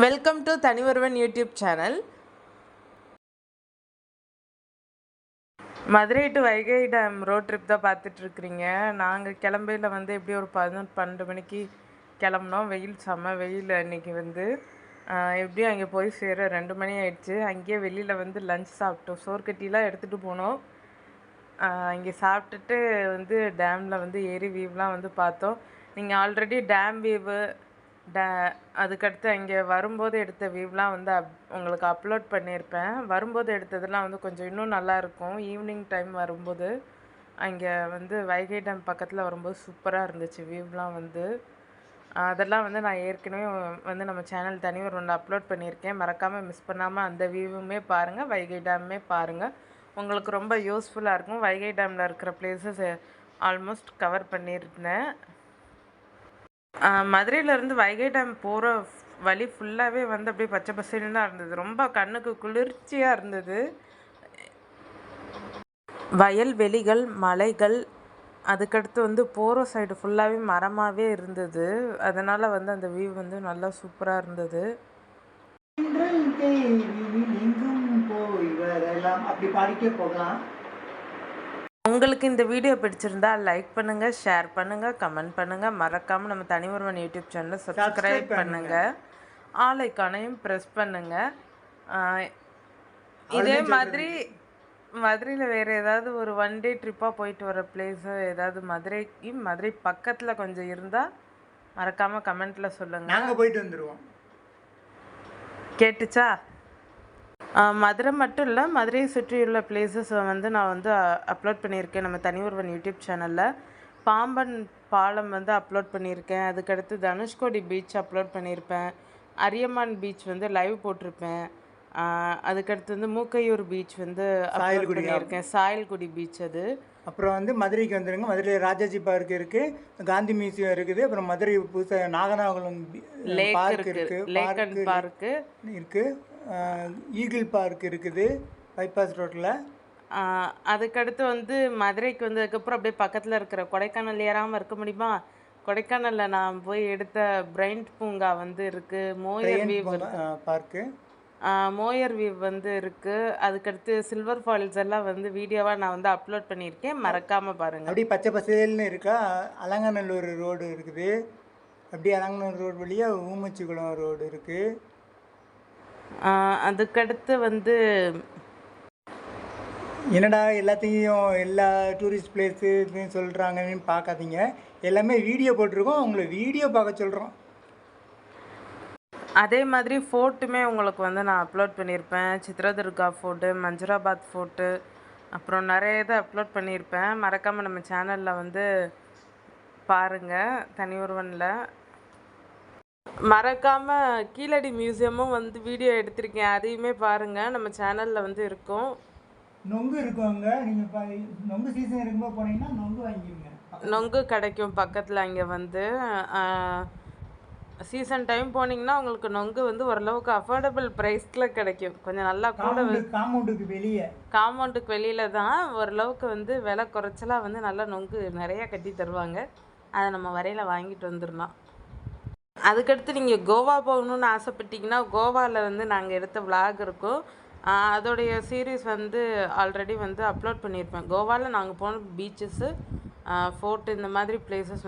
Welcome to Thani Oruvan YouTube channel. Madurai to Vaigai dam road trip தான் பார்த்துட்ருக்குறீங்க. நாங்கள் கிளம்பையில் எப்படி ஒரு 11-12 மணிக்கு கிளம்புனோம். செம்ம வெயில் அன்றைக்கி எப்படியும் அங்கே போய் சேர 2 மணி ஆயிடுச்சு. அங்கேயே வெளியில் லஞ்ச் சாப்பிட்டோம். சோறுக்கட்டிலாம் எடுத்துகிட்டு போனோம். இங்கே சாப்பிட்டுட்டு டேமில் ஏரி வியூலாம் பார்த்தோம். நீங்கள் ஆல்ரெடி டேம் வியூவு அதுக்கடுத்து அங்கே வரும்போது எடுத்த வியூலாம் உங்களுக்கு அப்லோட் பண்ணியிருப்பேன். வரும்போது எடுத்ததெல்லாம் கொஞ்சம் இன்னும் நல்லாயிருக்கும். ஈவினிங் டைம் வரும்போது அங்கே வைகை டேம் பக்கத்தில் வரும்போது சூப்பராக இருந்துச்சு வியூலாம் அதெல்லாம் நான் ஏற்கனவே நம்ம சேனல் தனி ஒரு ஒன்று அப்லோட் பண்ணியிருக்கேன். மறக்காமல் மிஸ் பண்ணாமல் அந்த வியூவுமே பாருங்கள், வைகை டேம்மே பாருங்கள். உங்களுக்கு ரொம்ப யூஸ்ஃபுல்லாக இருக்கும். வைகை டேமில் இருக்கிற பிளேசஸ் ஆல்மோஸ்ட் கவர் பண்ணியிருந்தேன். மதுரையிலேருந்து வைகை டேம் போகிற வழி ஃபுல்லாகவே அப்படியே பச்சை பசேல்னு தான் இருந்தது. ரொம்ப கண்ணுக்கு குளிர்ச்சியாக இருந்தது. வயல்வெளிகள், மலைகள், அதுக்கடுத்து போகிற சைடு ஃபுல்லாகவே மரமாகவே இருந்தது. அதனால் அந்த வியூ நல்லா சூப்பராக இருந்தது. அப்படி பாடிக்கே போகலாம். உங்களுக்கு இந்த வீடியோ பிடிச்சிருந்தா லைக் பண்ணுங்கள், ஷேர் பண்ணுங்கள், கமெண்ட் பண்ணுங்கள். மறக்காமல் நம்ம தனிஒருவன் யூடியூப் சேனலை சப்ஸ்கிரைப் பண்ணுங்கள். ஆல் ஐக்கானையும் ப்ரெஸ் பண்ணுங்கள். இதே மாதிரி மதுரையில் வேறு ஏதாவது ஒரு 1 டே ட்ரிப்பாக போயிட்டு வர பிளேஸு ஏதாவது மதுரை பக்கத்தில் கொஞ்சம் இருந்தால் மறக்காமல் கமெண்ட்டில் சொல்லுங்கள். நாங்கள் போயிட்டு வந்துடுவோம். கேட்டுச்சா? மதுரை மட்டும் இல்லை, மதுரையை சுற்றியுள்ள பிளேசஸை நான் அப்லோட் பண்ணியிருக்கேன் நம்ம தனிஒருவன் யூடியூப் சேனலில். பாம்பன் பாலம் அப்லோட் பண்ணியிருக்கேன். அதுக்கடுத்து தனுஷ்கோடி பீச் அப்லோட் பண்ணியிருப்பேன். அரியமான் பீச் லைவ் போட்டிருப்பேன். அதுக்கடுத்து மூக்கையூர் பீச் அப்லோட் பண்ணியிருக்கேன். சாயல்குடி பீச் அது. அப்புறம் மதுரைக்கு வந்துடுங்க. மதுரையில் ராஜாஜி பார்க் இருக்குது, காந்தி மியூசியம் இருக்குது. அப்புறம் மதுரை புதுசாக நாகனாகுளம் லேக் இருக்குது, லேக் அண்ட் பார்க்கு இருக்குது. ஈகிள் பார்க் இருக்குது பைபாஸ் ரோட்டில். அதுக்கடுத்து மதுரைக்கு வந்ததுக்கப்புறம் அப்படியே பக்கத்தில் இருக்கிற கொடைக்கானல் ஏறாமல் இருக்க முடியுமா? கொடைக்கானலில் நான் போய் எடுத்த பிரைண்ட் பூங்கா இருக்குது. Moir we've park, Moir we've இருக்குது. அதுக்கடுத்து சில்வர் ஃபால்ஸ் எல்லாம் வீடியோவாக நான் அப்லோட் பண்ணியிருக்கேன். மறக்காமல் பாருங்கள். அப்படியே பச்சை பசேல்னு இருக்கா. அலங்காநல்லூர் ரோடு இருக்குது. அப்படியே அலங்காநல்லூர் ரோடு வழியாக ஊமச்சிக்குளம் ரோடு இருக்குது. அதுக்கடுத்து என்னடா எல்லாத்தையும் எல்லா டூரிஸ்ட் பிளேஸு சொல்கிறாங்கன்னு பார்க்காதீங்க. எல்லாமே வீடியோ போட்டிருக்கோம், உங்களை வீடியோ பார்க்க சொல்கிறோம். அதே மாதிரி ஃபோர்ட்டுமே உங்களுக்கு நான் அப்லோட் பண்ணியிருப்பேன். சித்ரதுர்கா ஃபோர்ட்டு, மஞ்சராபாத் ஃபோர்ட்டு, அப்புறம் நிறைய இதை அப்லோட் பண்ணியிருப்பேன். மறக்காமல் நம்ம சேனலில் பாருங்கள், தனிஒருவனில். மறக்காமல் கீழடி மியூசியமும் வீடியோ எடுத்திருக்கேன், அதையுமே பாருங்கள். நம்ம சேனலில் இருக்கும். நொங்கு இருக்குவாங்க. நீங்கள் நொங்கு சீசன் இருக்கும்போது போனீங்கன்னா நொங்கு வாங்கிடுங்க. நொங்கு கிடைக்கும் பக்கத்தில். அங்கே சீசன் டைம் போனீங்கன்னா உங்களுக்கு நொங்கு ஓரளவுக்கு அஃபோர்டபுள் ப்ரைஸில் கிடைக்கும். கொஞ்சம் நல்லா கூட காம்பவுண்டுக்கு வெளியில் தான் ஓரளவுக்கு விலை குறைச்சலாக நல்லா நொங்கு நிறையா கட்டி தருவாங்க. அதை நம்ம வரையில் வாங்கிட்டு வந்துடலாம். அதுக்கடுத்து நீங்கள் கோவா போகணுன்னு ஆசைப்பட்டீங்கன்னா கோவாவில் நாங்கள் எடுத்த விளாக் இருக்கும். அதோடைய சீரீஸ் ஆல்ரெடி அப்லோட் பண்ணியிருப்பேன். கோவாவில் நாங்கள் போன பீச்சஸ்ஸு, ஃபோர்ட், இந்த மாதிரி பிளேசஸ்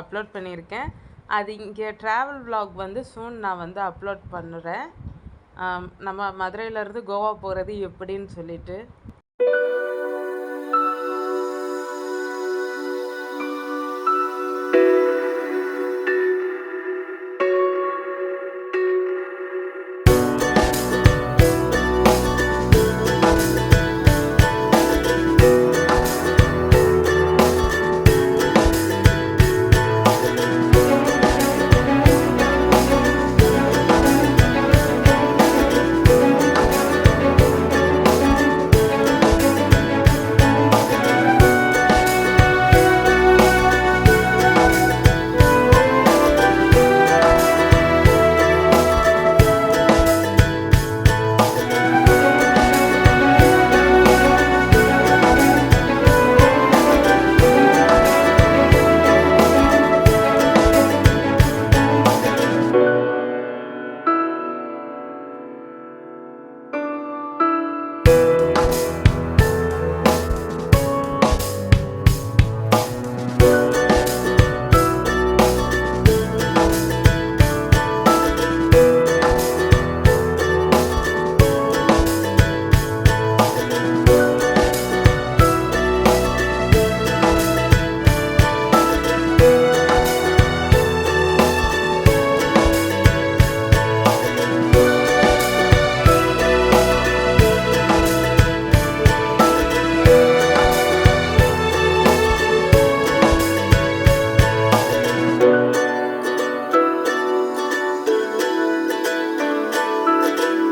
அப்லோட் பண்ணியிருக்கேன். அது இங்கே ட்ராவல் விளாக் சூன் நான் அப்லோட் பண்ணுறேன். நம்ம மதுரையிலேருந்து கோவா போகிறது எப்படின்னு சொல்லிட்டு.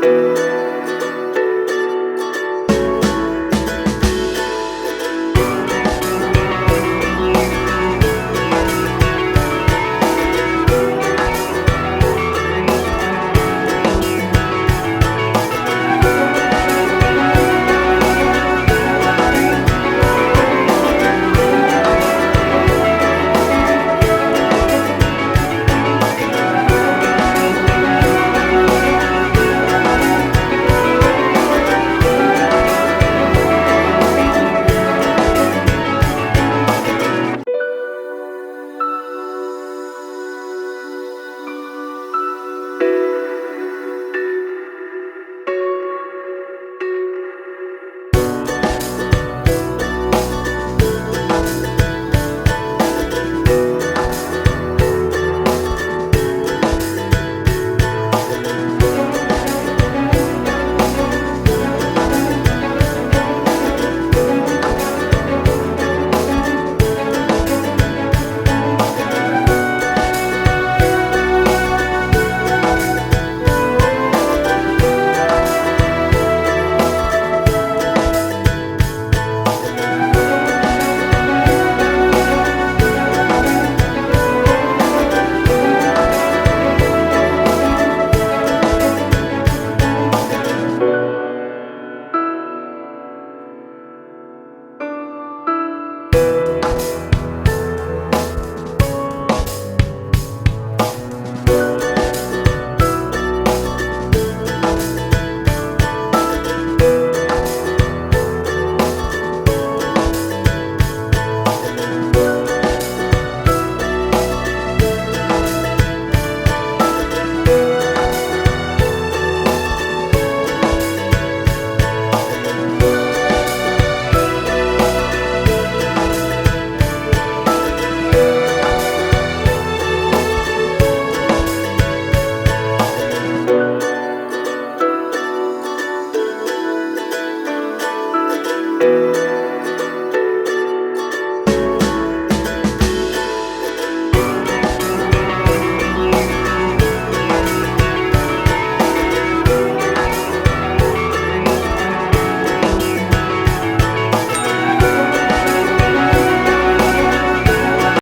பாய்.